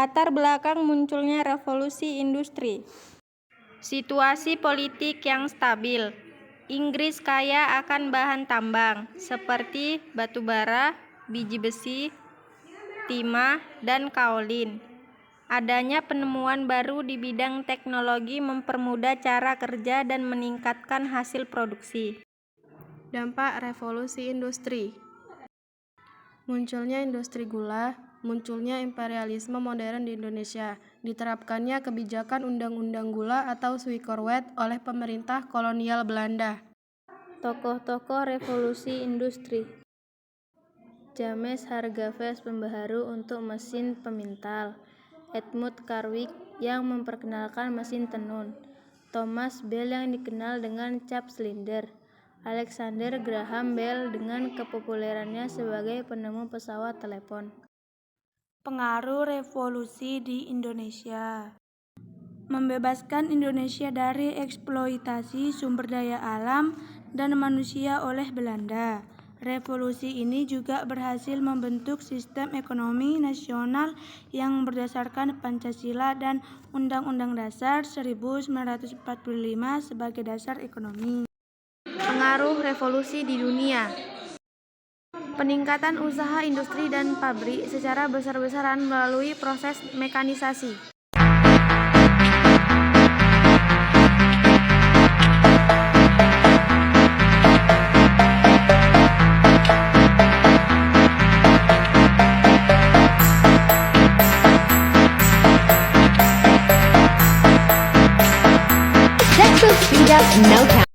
Latar belakang munculnya revolusi industri. Situasi politik yang stabil. Inggris kaya akan bahan tambang seperti batu bara, biji besi, timah, dan kaolin. Adanya penemuan baru di bidang teknologi mempermudah cara kerja dan meningkatkan hasil produksi. Dampak revolusi industri. Munculnya industri gula, munculnya imperialisme modern di Indonesia, diterapkannya kebijakan Undang-Undang Gula atau Suikerwet oleh pemerintah kolonial Belanda. Tokoh-tokoh revolusi industri. James Hargreaves pembaharu untuk mesin pemintal. Edmund Carwick yang memperkenalkan mesin tenun. Thomas Bell yang dikenal dengan cap silinder. Alexander Graham Bell dengan kepopulerannya sebagai penemu pesawat telepon. Pengaruh revolusi di Indonesia. Membebaskan Indonesia dari eksploitasi sumber daya alam dan manusia oleh Belanda. Revolusi ini juga berhasil membentuk sistem ekonomi nasional yang berdasarkan Pancasila dan Undang-Undang Dasar 1945 sebagai dasar ekonomi. Pengaruh revolusi di dunia. Peningkatan usaha industri dan pabrik secara besar-besaran melalui proses mekanisasi. No count.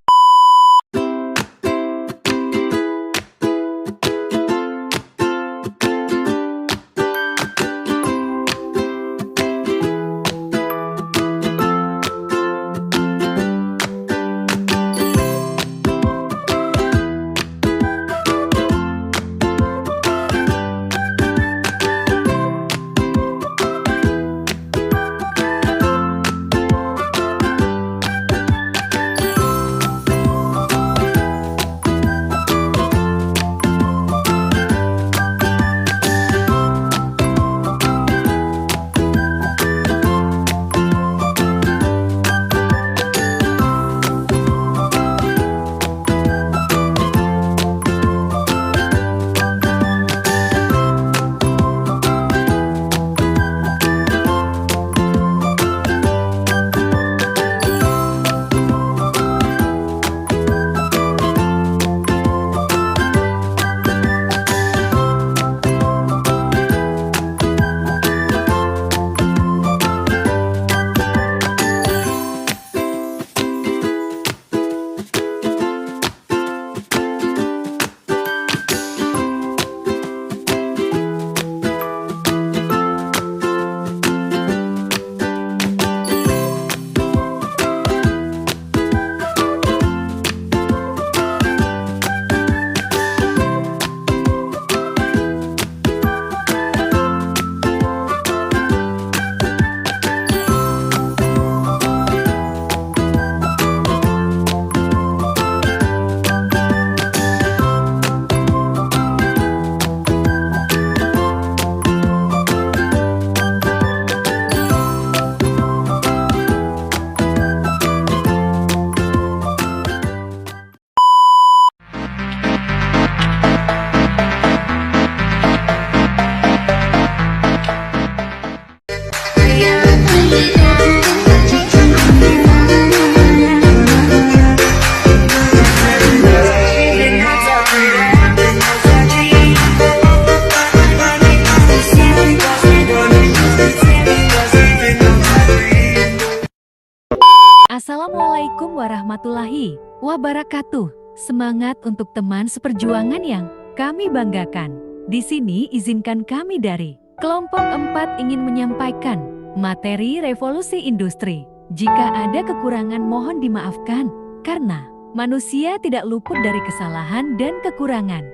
Assalamualaikum warahmatullahi wabarakatuh. Semangat untuk teman seperjuangan yang kami banggakan. Di sini izinkan kami dari kelompok 4 ingin menyampaikan materi revolusi industri. Jika ada kekurangan mohon dimaafkan, karena manusia tidak luput dari kesalahan dan kekurangan.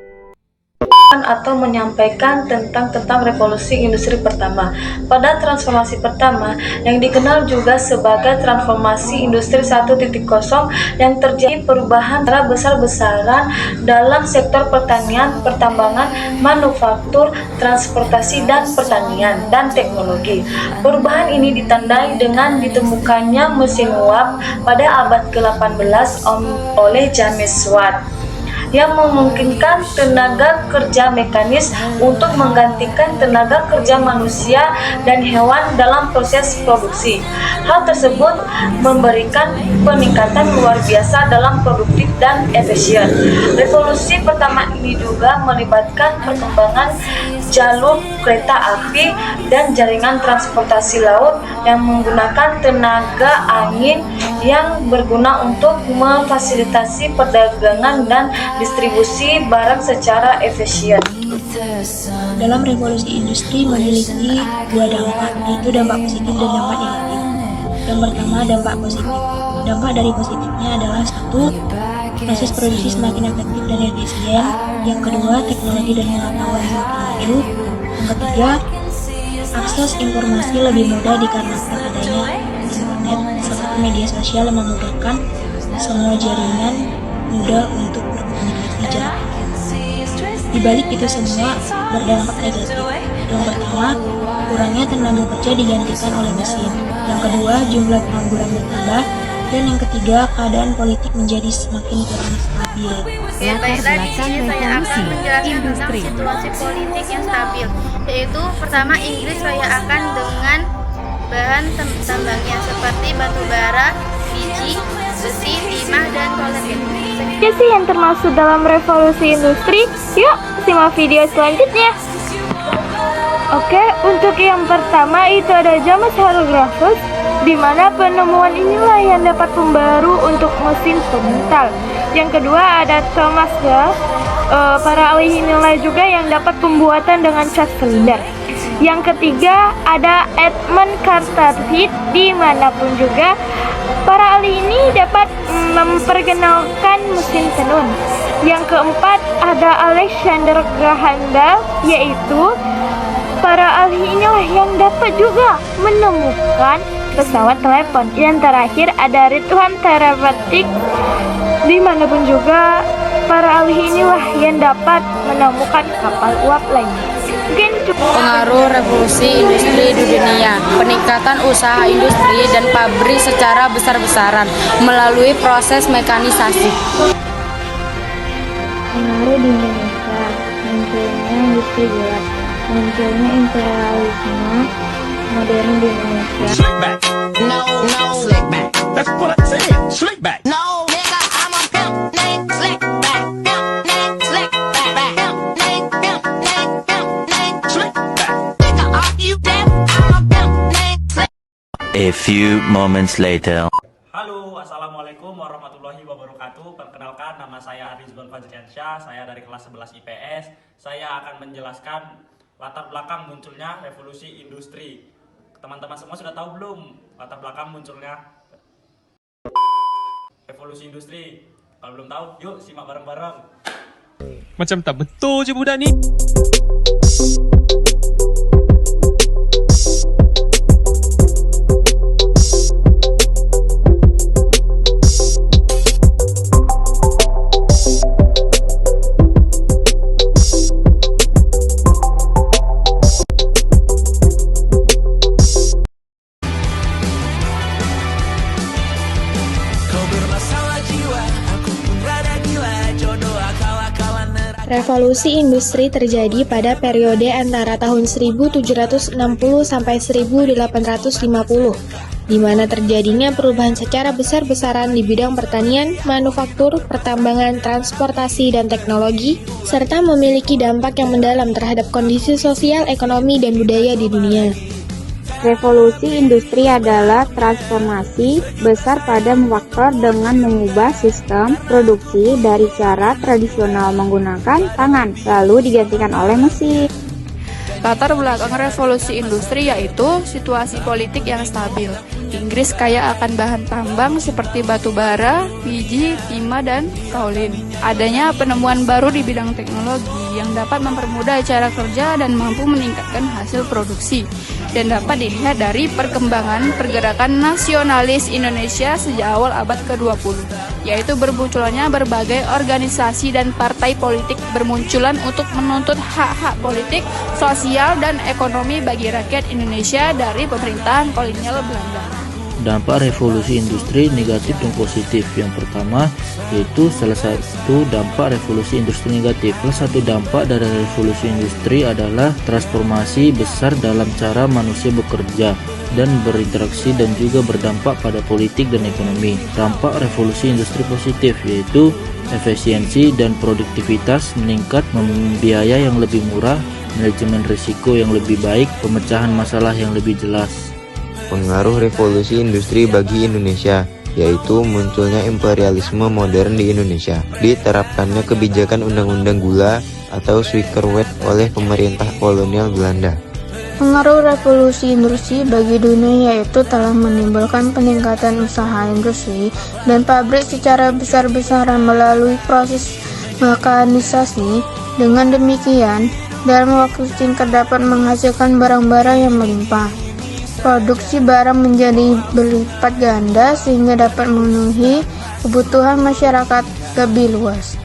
atau menyampaikan tentang revolusi industri pertama. Pada transformasi pertama yang dikenal juga sebagai transformasi industri 1.0 yang terjadi perubahan secara besar-besaran dalam sektor pertanian, pertambangan, manufaktur, transportasi dan pertanian dan teknologi. Perubahan ini ditandai dengan ditemukannya mesin uap pada abad ke-18 oleh James Watt yang memungkinkan tenaga kerja mekanis untuk menggantikan tenaga kerja manusia dan hewan dalam proses produksi. Hal tersebut memberikan peningkatan luar biasa dalam produktif dan efisien. Revolusi pertama ini juga melibatkan perkembangan jalur kereta api dan jaringan transportasi laut yang menggunakan tenaga angin yang berguna untuk memfasilitasi perdagangan dan distribusi barang secara efisien. Dalam revolusi industri memiliki dua dampak, yaitu dampak positif dan dampak negatif. Yang pertama, dampak positif. Dampak dari positifnya adalah satu, proses produksi semakin efektif dan efisien. Yang kedua, teknologi dan pengetahuan semakin maju. Yang ketiga, akses informasi lebih mudah dikarenakan adanya internet seperti media sosial yang memudahkan semua jaringan mudah untuk berkomunikasi jarak. Di balik itu semua berdampak negatif. Yang pertama, kurangnya tenaga kerja digantikan oleh mesin. Yang kedua, jumlah pengangguran bertambah. Dan yang ketiga, keadaan politik menjadi semakin kurang stabil. Baik, lagi sini saya akan menjelaskan tentang situasi politik yang stabil, yaitu pertama, Inggris kaya akan dengan bahan tambangnya seperti batu bara, biji, besi, timah, dan kolagen. Apa sih yang termasuk dalam revolusi industri? Yuk, simak video selanjutnya. Oke, untuk yang pertama itu ada James Hieroglyphus, di mana penemuan inilah yang dapat pembaru untuk mesin pemintal. Yang kedua ada Thomas Gale, para ahli inilah juga yang dapat pembuatan dengan cat silinder. Yang ketiga ada Edmund Carteret, di manapun juga para ahli ini dapat memperkenalkan mesin tenun. Yang keempat ada Alexander Graham Bell, yaitu para ahli inilah yang dapat juga menemukan pesawat telepon. Yang terakhir ada Ridwan Terabatik, dimanapun juga para ahli inilah yang dapat menemukan kapal uap lainnya. Pengaruh revolusi industri di dunia, peningkatan usaha industri dan pabrik secara besar-besaran melalui proses mekanisasi. Pengaruh di Indonesia, munculnya industri gelap, munculnya imperialisme modern di Indonesia. Slick back. No, slick back. That's what I said. Slick back. No, nigga, I'm a pimp named Slick back. Pimp named Slick back. Pimp named Slick back. Nigga, are you deaf? I'm a pimp named Slick. A few moments later. Halo, assalamualaikum warahmatullahi wabarakatuh. Perkenalkan, nama saya Arizwan Fajriansyah. Saya dari kelas 11 IPS. Saya akan menjelaskan latar belakang munculnya revolusi industri. Teman-teman semua sudah tahu belum latar belakang munculnya revolusi industri? Kalau belum tahu, yuk simak bareng-bareng. Macam tak betul je budak ni. Revolusi industri terjadi pada periode antara tahun 1760 sampai 1850, di mana terjadinya perubahan secara besar-besaran di bidang pertanian, manufaktur, pertambangan, transportasi, dan teknologi, serta memiliki dampak yang mendalam terhadap kondisi sosial, ekonomi, dan budaya di dunia. Revolusi industri adalah transformasi besar pada faktor dengan mengubah sistem produksi dari cara tradisional menggunakan tangan, lalu digantikan oleh mesin. Latar belakang revolusi industri yaitu situasi politik yang stabil. Inggris kaya akan bahan tambang seperti batu bara, biji, timah, dan kaolin. Adanya penemuan baru di bidang teknologi yang dapat mempermudah cara kerja dan mampu meningkatkan hasil produksi. Dan dapat dilihat dari perkembangan pergerakan nasionalis Indonesia sejak awal abad ke-20, yaitu bermunculannya berbagai organisasi dan partai politik bermunculan untuk menuntut hak-hak politik, sosial, dan ekonomi bagi rakyat Indonesia dari pemerintahan kolonial Belanda. Dampak revolusi industri negatif dan positif. Yang pertama yaitu salah satu dampak revolusi industri negatif. Salah satu dampak dari revolusi industri adalah transformasi besar dalam cara manusia bekerja dan berinteraksi dan juga berdampak pada politik dan ekonomi. Dampak revolusi industri positif yaitu efisiensi dan produktivitas meningkat, biaya yang lebih murah, manajemen risiko yang lebih baik, pemecahan masalah yang lebih jelas. Pengaruh revolusi industri bagi Indonesia, yaitu munculnya imperialisme modern di Indonesia, diterapkannya kebijakan undang-undang gula atau Suikerwet oleh pemerintah kolonial Belanda. Pengaruh revolusi industri bagi dunia yaitu telah menimbulkan peningkatan usaha industri dan pabrik secara besar-besaran melalui proses mekanisasi. Dengan demikian, dalam waktu singkat dapat menghasilkan barang-barang yang melimpah. Produksi barang menjadi berlipat ganda sehingga dapat memenuhi kebutuhan masyarakat lebih luas.